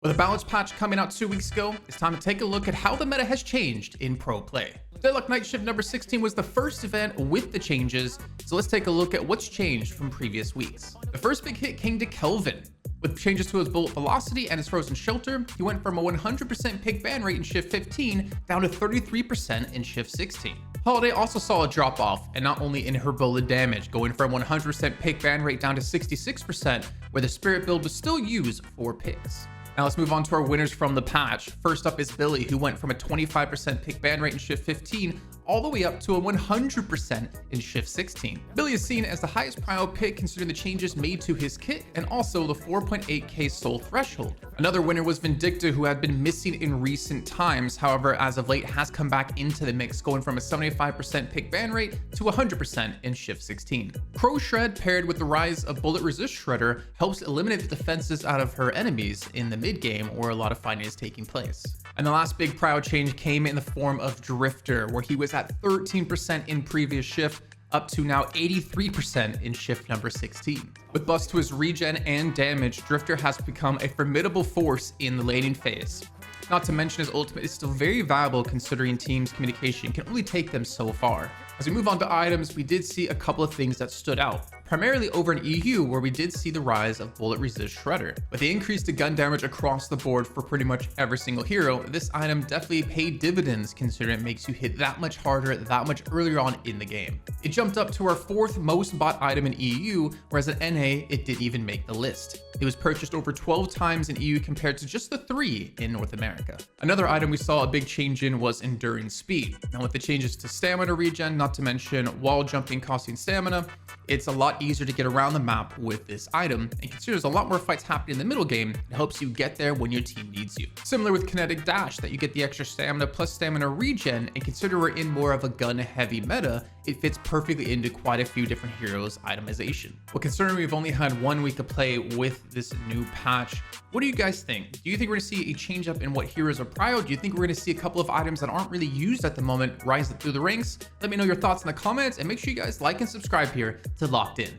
With a balance patch coming out 2 weeks ago, it's time to take a look at how the meta has changed in pro play. Deadlock Night Shift number 16 was the first event with the changes, so let's take a look at what's changed from previous weeks. The first big hit came to Kelvin. With changes to his bullet velocity and his frozen shelter, he went from a 100% pick ban rate in Shift 15 down to 33% in Shift 16. Holiday also saw a drop off, and not only in her bullet damage, going from 100% pick ban rate down to 66%, where the spirit build was still used for picks. Now let's move on to our winners from the patch. First up is Billy, who went from a 25% pick ban rate in Shift 15 all the way up to a 100% in Shift 16. Billy is seen as the highest prio pick considering the changes made to his kit and also the 4.8k soul threshold. Another winner was Vindicta, who had been missing in recent times, however as of late has come back into the mix, going from a 75% pick ban rate to 100% in Shift 16. Crow Shred paired with the rise of Bullet Resist Shredder helps eliminate the defenses out of her enemies in the mid game where a lot of fighting is taking place. And the last big prio change came in the form of Drifter, where he was at 13% in previous shift up to now 83% in shift number 16. With buffs to his regen and damage, Drifter has become a formidable force in the laning phase. Not to mention his ultimate is still very valuable considering teams communication can only take them so far. As we move on to items, we did see a couple of things that stood out. Primarily over in EU, where we did see the rise of Bullet Resist Shredder. With the increase to gun damage across the board for pretty much every single hero, this item definitely paid dividends considering it makes you hit that much harder, that much earlier on in the game. It jumped up to our 4th most bought item in EU, whereas at NA, it didn't even make the list. It was purchased over 12 times in EU compared to just the 3 in North America. Another item we saw a big change in was Enduring Speed. Now with the changes to stamina regen, not to mention wall jumping costing stamina, it's a lot easier to get around the map with this item, and consider there's a lot more fights happening in the middle game. It helps you get there when your team needs you. Similar with Kinetic Dash, that you get the extra stamina plus stamina regen, and consider we're in more of a gun heavy meta, it fits perfectly into quite a few different heroes itemization. Well, considering we've only had 1 week to play with this new patch, what do you guys think? Do you think we're gonna see a change up in what heroes are prio? Do you think we're gonna see a couple of items that aren't really used at the moment rise through the ranks? Let me know your thoughts in the comments, and make sure you guys like and subscribe here to Locked In.